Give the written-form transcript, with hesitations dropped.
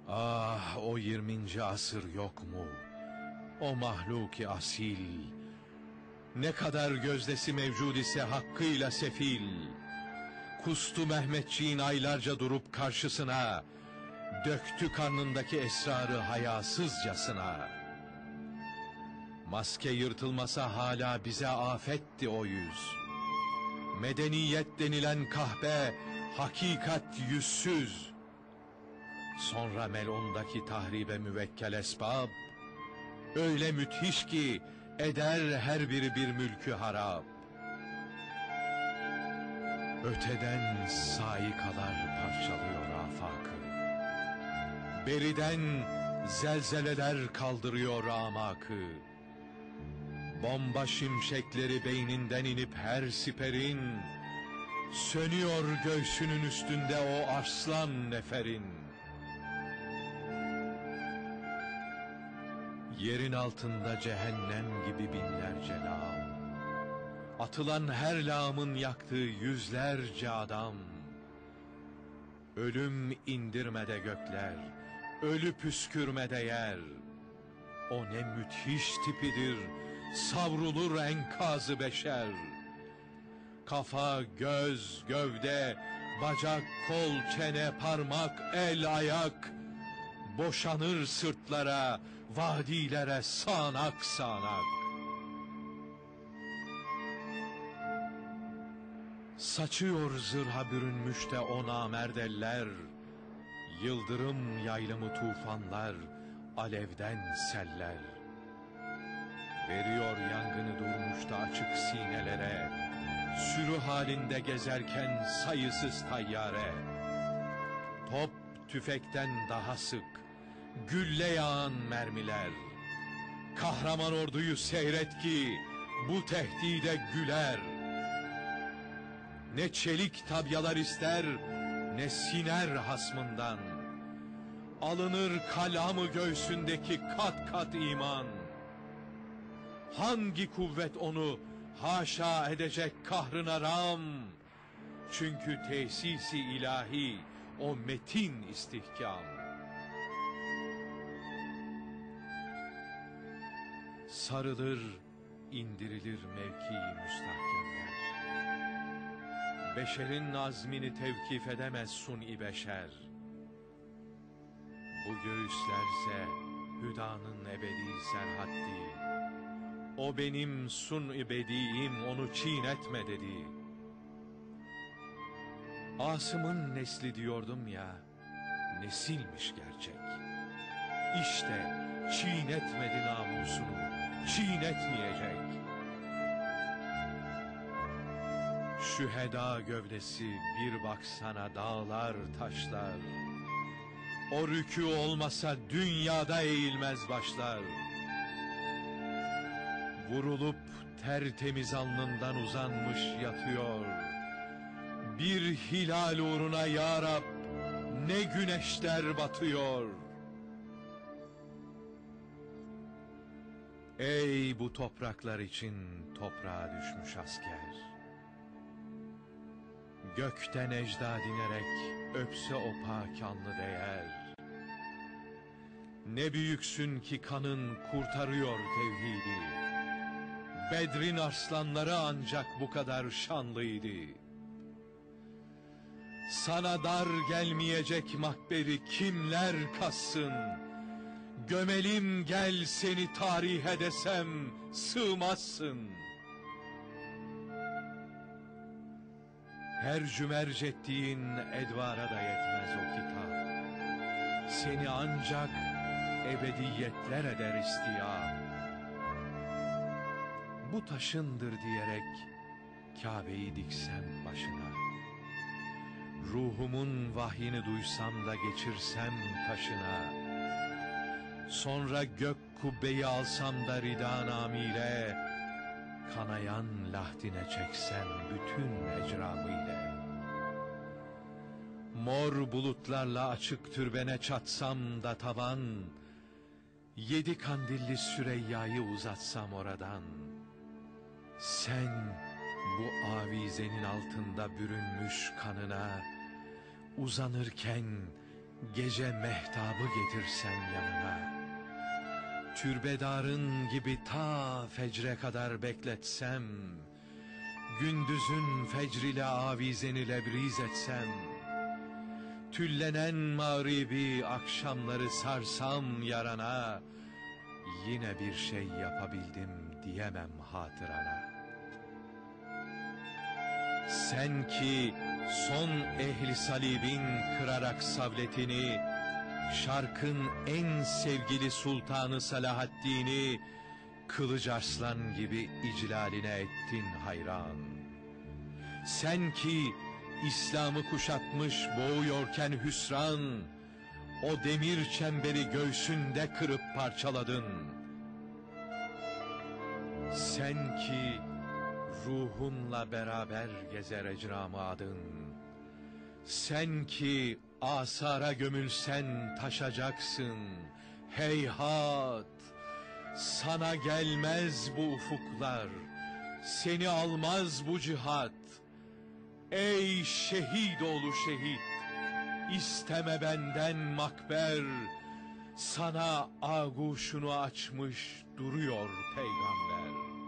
Ah, o 20. asır yok mu? O mahluki asil, ne kadar gözdesi mevcud ise hakkıyla sefil. Kustu Mehmetçiğin aylarca durup karşısına, döktü karnındaki esrarı hayasızcasına. Maske yırtılmasa hala bize afetti o yüz. Medeniyet denilen kahpe, hakikat yüzsüz. Sonra melondaki tahribe müvekkel esbab, öyle müthiş ki eder her biri bir mülkü harap. Öteden saikalar parçalıyor afakı, beriden zelzeleler kaldırıyor amakı. Bomba şimşekleri beyninden inip her siperin, sönüyor göğsünün üstünde o arslan neferin. Yerin altında cehennem gibi binlerce lağım, atılan her lağımın yaktığı yüzlerce adam. Ölüm indirmede gökler, ölü püskürmede yer. O ne müthiş tipidir, savrulur enkazı beşer. Kafa, göz, gövde, bacak, kol, çene, parmak, el, ayak, boşanır sırtlara, vadilere sağanak sağanak. Saçıyor zırha bürünmüş de o namerd eller, yıldırım yaylımı tufanlar, alevden seller. Veriyor yangını durmuş da açık sinelere, sürü halinde gezerken sayısız tayyare. Top tüfekten daha sık, gülle yağan mermiler. Kahraman orduyu seyret ki bu tehdide güler. Ne çelik tabyalar ister, ne siner hasmından. Alınır kalamı göğsündeki kat kat iman. Hangi kuvvet onu haşa edecek kahrına ram? Çünkü tesisi ilahi o metin istihkam. Sarılır, indirilir mevki müstahkemler. Beşerin nazmini tevkif edemez sun-i beşer. Bu göğüslerse hüdanın ebedi serhaddi. O benim sun-i bediim, onu çiğnetme dedi. Asım'ın nesli diyordum ya, nesilmiş gerçek. İşte çiğnetmedi namusunu, çiğnetmeyecek. Şüheda gövdesi bir baksana dağlar taşlar. O rükû olmasa dünyada eğilmez başlar. Vurulup tertemiz alnından uzanmış yatıyor. Bir hilal uğruna ya Rab ne güneşler batıyor. Ey bu topraklar için toprağa düşmüş asker. Gökten ecda dinerek öpse o pakanlı değer. Ne büyüksün ki kanın kurtarıyor tevhidi. Bedrin arslanları ancak bu kadar şanlıydı. Sana dar gelmeyecek makberi kimler kassın? Gömelim gel seni tarihe desem sığmazsın. Her cümerc ettiğin edvara da yetmez o kitap. Seni ancak ebediyetler eder istiyap. Bu taşındır diyerek Kabe'yi diksem başına, ruhumun vahyini duysam da geçirsem taşına, sonra gök kubbeyi alsam da rida namıyla, kanayan lahdine çeksem bütün ecramıyla. Mor bulutlarla açık türbene çatsam da tavan, 7 kandilli Süreyya'yı uzatsam oradan. Sen bu avizenin altında bürünmüş kanına, uzanırken Gece mehtabı getirsem yanına, türbedarın gibi ta fecre kadar bekletsem, gündüzün fecrile avizeni lebriz etsem, tüllenen mağribi akşamları sarsam yarana, yine bir şey yapabildim diyemem hatırana. Sen ki son ehli salibin kırarak savletini, şarkın en sevgili sultanı Salahaddin'i, kılıç arslan gibi iclaline ettin hayran. Sen ki İslam'ı kuşatmış boğuyorken hüsran, o demir çemberi göğsünde kırıp parçaladın. Sen ki ruhunla beraber gezer ecramı adın. Sen ki asara gömülsen taşacaksın. Heyhat! Sana gelmez bu ufuklar, seni almaz bu cihat. Ey şehit oğlu şehit, isteme benden makber, sana ağuşunu açmış duruyor peygamber.